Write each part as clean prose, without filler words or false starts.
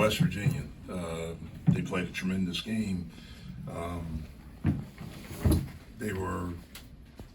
West Virginia. They played a tremendous game. They were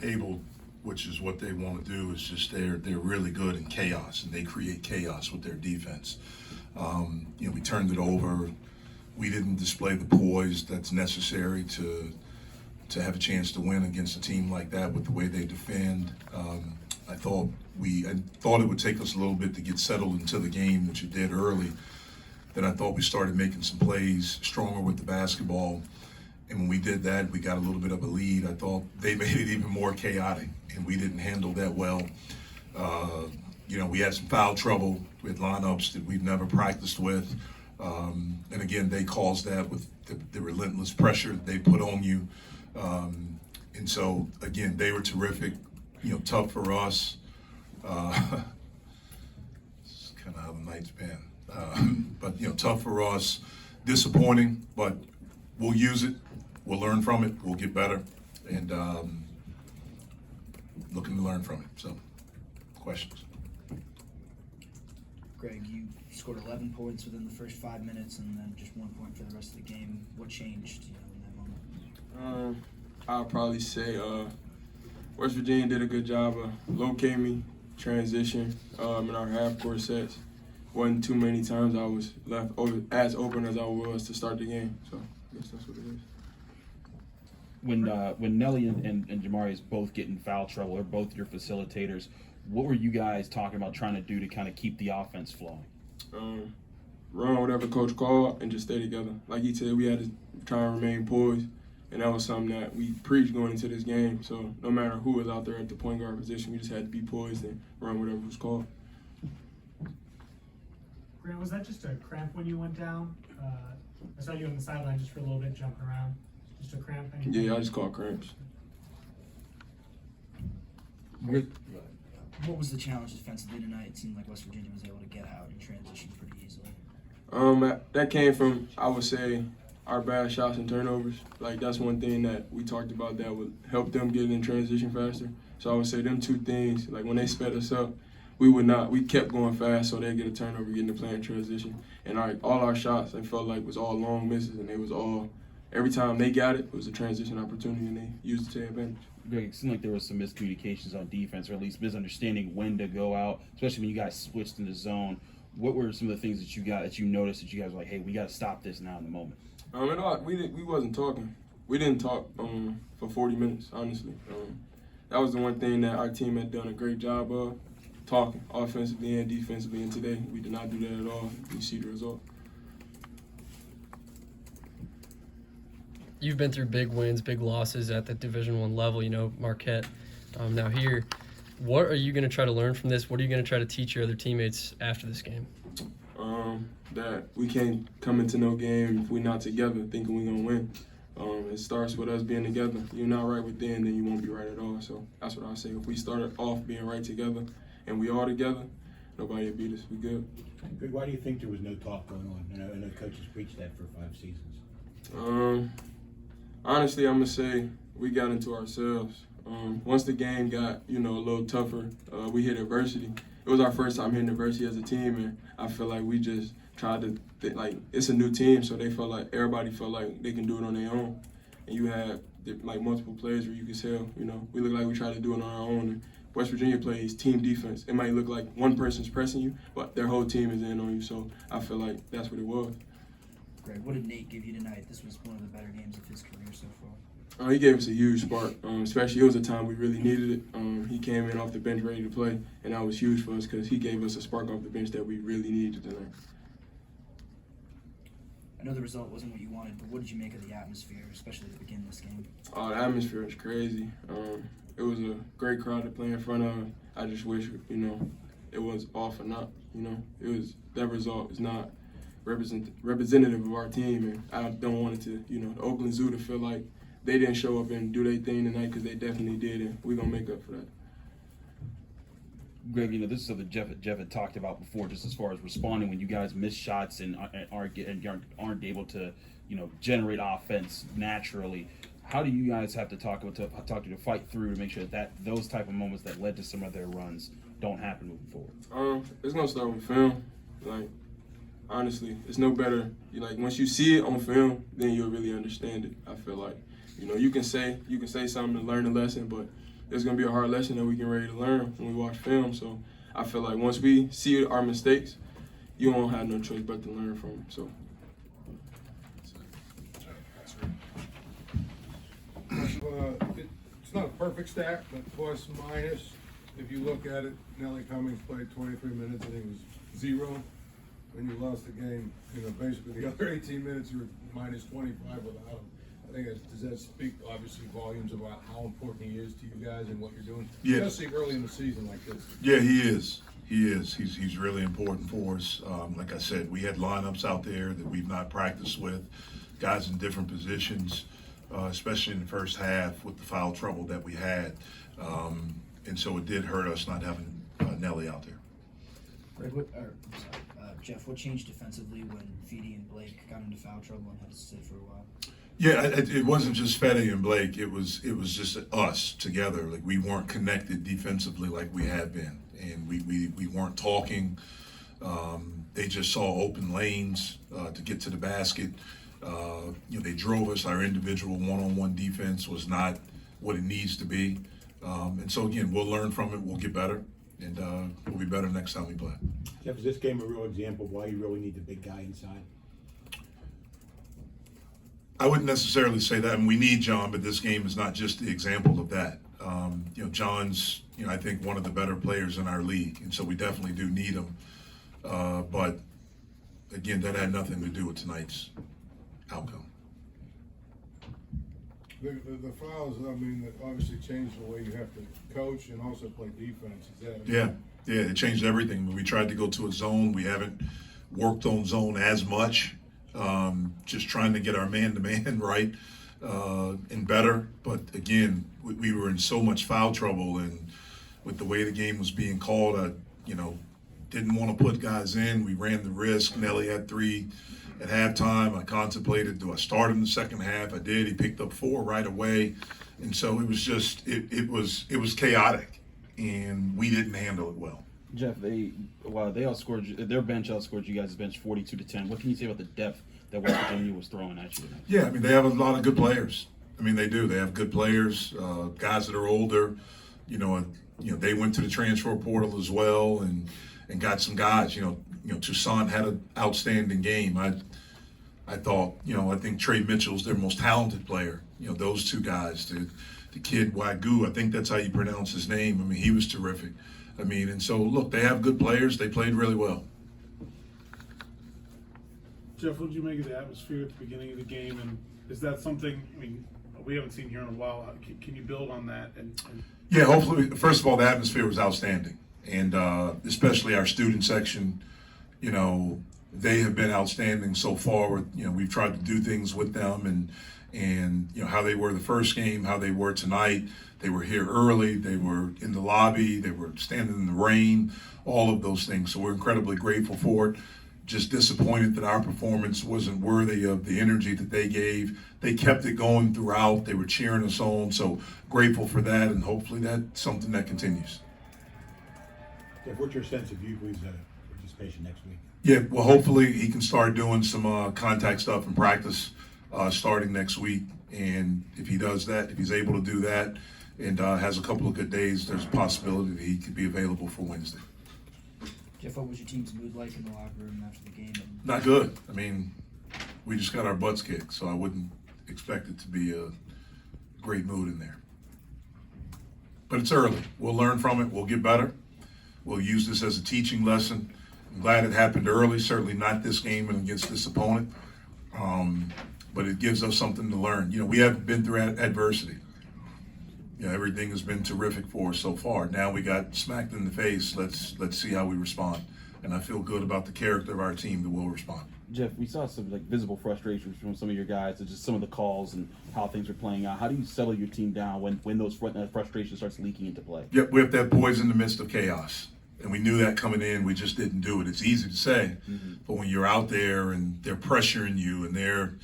able, which is what they want to do, is just they're really good in chaos, and they create chaos with their defense. We turned it over. We didn't display the poise that's necessary to have a chance to win against a team like that with the way they defend. I thought it would take us a little bit to get settled into the game, which it did early. Then I thought we started making some plays, stronger with the basketball. And when we did that, we got a little bit of a lead. I thought they made it even more chaotic, and we didn't handle that well. We had some foul trouble with lineups that we've never practiced with. And again, they caused that with the relentless pressure they put on you. And so, again, they were terrific, tough for us. It's kind of how the night's been. But tough for us, disappointing, but we'll use it. We'll learn from it. We'll get better, and looking to learn from it. So, questions? Greg, you scored 11 points within the first 5 minutes, and then just 1 point for the rest of the game. What changed, in that moment? I'll probably say West Virginia did a good job of locating me, transition in our half-court sets. Wasn't too many times I was left as open as I was to start the game. So I guess that's what it is. When Nelly and Jamari is both getting foul trouble, or both your facilitators, what were you guys talking about trying to do to kind of keep the offense flowing? Run whatever coach called and just stay together. Like he said, we had to try and remain poised, and that was something that we preached going into this game. So no matter who was out there at the point guard position, we just had to be poised and run whatever was called. Grant, was that just a cramp when you went down? I saw you on the sideline just for a little bit jumping around. Just a cramp? Anything? Yeah, I just caught cramps. What was the challenge defensively tonight? It seemed like West Virginia was able to get out and transition pretty easily. That came from, I would say, our bad shots and turnovers. Like, that's one thing that we talked about that would help them get in transition faster. So I would say them two things, like when they sped us up, we kept going fast so they'd get a turnover, getting to play in transition. And all our shots, I felt like, was all long misses, and they was all, every time they got it, it was a transition opportunity, and they used it to their advantage. Greg, it seemed like there was some miscommunications on defense, or at least misunderstanding when to go out, especially when you guys switched in the zone. What were some of the things that you noticed that you guys were like, hey, we got to stop this now in the moment? We wasn't talking. We didn't talk for 40 minutes, honestly. That was the one thing that our team had done a great job of, talking offensively and defensively, and today we did not do that at all. We see the result. You've been through big wins, big losses at the Division I level, Marquette. Now here, what are you going to try to learn from this? What are you going to try to teach your other teammates after this game? That we can't come into no game if we're not together thinking we're going to win. It starts with us being together. You're not right within, then you won't be right at all. So that's what I say. If we start off being right together and we all together, nobody will beat us. We good. Greg, why do you think there was no talk going on? I know coaches preached that for 5 seasons. Honestly, I'm going to say we got into ourselves. Once the game got, a little tougher, we hit adversity. It was our first time hitting adversity as a team, and I feel like we just tried to, it's a new team, so everybody felt like they can do it on their own. And you had, multiple plays where you could tell, we look like we tried to do it on our own. And West Virginia plays team defense. It might look like one person's pressing you, but their whole team is in on you, so I feel like that's what it was. Greg, what did Nate give you tonight? This was one of the better games of his career so far. He gave us a huge spark, especially it was a time we really needed it. He came in off the bench ready to play, and that was huge for us because he gave us a spark off the bench that we really needed tonight. I know the result wasn't what you wanted, but what did you make of the atmosphere, especially to begin this game? The atmosphere was crazy. It was a great crowd to play in front of. I just wish, it was off or not. That result is not representative of our team, and I don't want it to, the Oakland Zoo to feel like they didn't show up and do their thing tonight, because they definitely did, and we're going to make up for that. Greg, this is something Jeff had talked about before, just as far as responding when you guys miss shots and aren't able to, generate offense naturally. How do you guys have to talk to fight through to make sure that those type of moments that led to some of their runs don't happen moving forward? It's going to start with film. honestly. It's no better. Like once you see it on film, then you'll really understand it. I feel like, you can say something to learn a lesson, but it's gonna be a hard lesson that we get ready to learn when we watch film. So I feel like once we see our mistakes, you won't have no choice but to learn from them. So. It's not a perfect stat, but plus minus, if you look at it, Nelly Cummings played 23 minutes and he was 0. When you lost the game, basically the other 18 minutes you were minus 25 without him. I think does that speak obviously volumes about how important he is to you guys and what you're doing? Yeah. Especially early in the season like this. Yeah, he is. He's really important for us. Like I said, we had lineups out there that we've not practiced with, guys in different positions, especially in the first half with the foul trouble that we had. And so it did hurt us not having Nelly out there. Jeff, what changed defensively when Fede and Blake got into foul trouble and had to sit for a while? Yeah, it wasn't just Fede and Blake. It was just us together. Like we weren't connected defensively like we had been, and we weren't talking. They just saw open lanes to get to the basket. They drove us. Our individual one-on-one defense was not what it needs to be. And so again, we'll learn from it. We'll get better, and we'll be better next time we play. Jeff, is this game a real example of why you really need the big guy inside? I wouldn't necessarily say that. I mean, we need John, but this game is not just the example of that. John's, I think one of the better players in our league, and so we definitely do need him. But again, that had nothing to do with tonight's outcome. The fouls, that obviously changed the way you have to coach and also play defense. Is that? Yeah, it changed everything. When we tried to go to a zone, we haven't worked on zone as much. Just trying to get our man-to-man right and better. But again, we were in so much foul trouble, and with the way the game was being called, I didn't want to put guys in. We ran the risk. Nelly had 3 at halftime. I contemplated, do I start him the second half? I did. He picked up 4 right away, and so it was just it was chaotic, and we didn't handle it well. Jeff, they outscored their bench outscored you guys' bench 42-10. What can you say about the depth that West Virginia was throwing at you tonight? Yeah, they have a lot of good players. They do. They have good players, guys that are older. They went to the transfer portal as well and got some guys. Toussaint had an outstanding game. I thought, I think Trey Mitchell's their most talented player. Those 2 guys, the kid Wagyu, I think that's how you pronounce his name. He was terrific. And so look, they have good players. They played really well. Jeff, what did you make of the atmosphere at the beginning of the game? And is that something, we haven't seen here in a while. Can you build on that? Yeah, hopefully. First of all, the atmosphere was outstanding. And especially our student section, they have been outstanding so far. We've tried to do things with them and how they were the first game, how they were tonight. They were here early. They were in the lobby. They were standing in the rain, all of those things. So we're incredibly grateful for it. Just disappointed that our performance wasn't worthy of the energy that they gave. They kept it going throughout. They were cheering us on. So grateful for that, and hopefully that's something that continues. Jeff, what's your sense of Hughley's participation next week? Yeah, well, hopefully he can start doing some contact stuff in practice starting next week. And if he does that, if he's able to do that and has a couple of good days, there's a possibility that he could be available for Wednesday. Jeff, what was your team's mood like in the locker room after the game? Not good. We just got our butts kicked, so I wouldn't expect it to be a great mood in there. But it's early. We'll learn from it. We'll get better. We'll use this as a teaching lesson. I'm glad it happened early, certainly not this game and against this opponent. But it gives us something to learn. We haven't been through adversity. Everything has been terrific for us so far. Now we got smacked in the face. Let's see how we respond. And I feel good about the character of our team that will respond. Jeff, we saw some visible frustrations from some of your guys, and just some of the calls and how things are playing out. How do you settle your team down when those frustration starts leaking into play? Yep, we have to have poise in the midst of chaos. And we knew that coming in. We just didn't do it. It's easy to say, but when you're out there and they're pressuring you and they're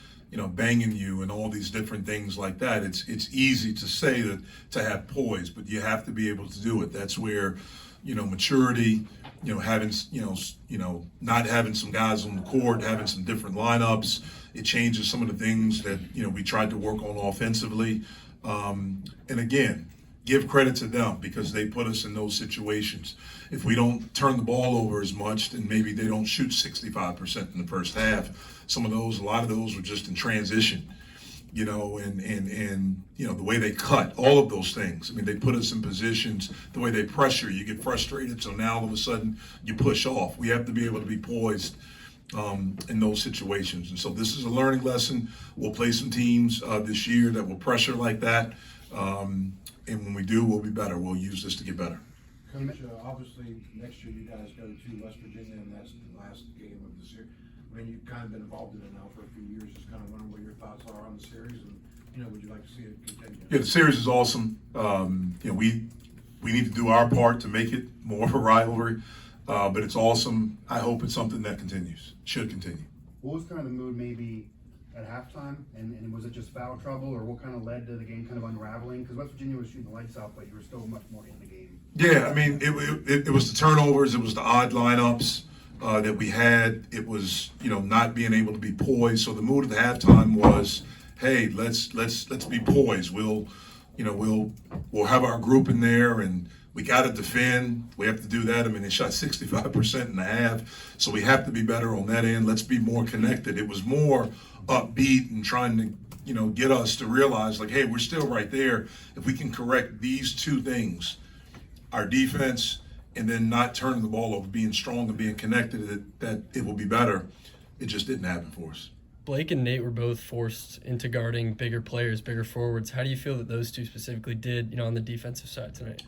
banging you and all these different things like that, it's easy to say that to have poise, but you have to be able to do it. That's where maturity, not having some guys on the court, having some different lineups. It changes some of the things that, we tried to work on offensively. And again, give credit to them because they put us in those situations. If we don't turn the ball over as much, then maybe they don't shoot 65% in the first half. A lot of those were just in transition, and the way they cut, all of those things. I mean, they put us in positions, the way they pressure, you get frustrated, so now all of a sudden you push off. We have to be able to be poised in those situations. And so this is a learning lesson. We'll play some teams this year that will pressure like that. And when we do, we'll be better. We'll use this to get better. Coach, obviously, next year you guys go to West Virginia, and that's the last game of the series. I mean, you've kind of been involved in it now for a few years, just kind of wondering what your thoughts are on the series, and, would you like to see it continue? Yeah, the series is awesome. We need to do our part to make it more of a rivalry, but it's awesome. I hope it's something that continues, should continue. What was kind of the mood maybe at halftime, and was it just foul trouble, or what kind of led to the game kind of unraveling? Because West Virginia was shooting the lights out, but you were still much more in the game. Yeah, I mean, it was the turnovers, it was the odd lineups that we had. It was, not being able to be poised. So the mood at the halftime was, hey, let's be poised. We'll have our group in there, and we got to defend. We have to do that. I mean, they shot 65% in the half, so we have to be better on that end. Let's be more connected. It was more upbeat and trying to, get us to realize, like, hey, we're still right there. If we can correct these two things, our defense and then not turning the ball over, being strong and being connected, that it will be better. It just didn't happen for us. Blake and Nate were both forced into guarding bigger players, bigger forwards. How do you feel that those two specifically did, on the defensive side tonight?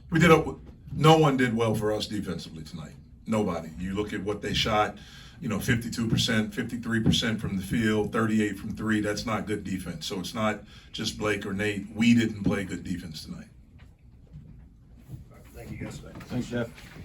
No one did well for us defensively tonight. Nobody. You look at what they shot, 52%, 53% from the field, 38 from three. That's not good defense. So it's not just Blake or Nate. We didn't play good defense tonight. Thank you, guys. Thanks, Jeff.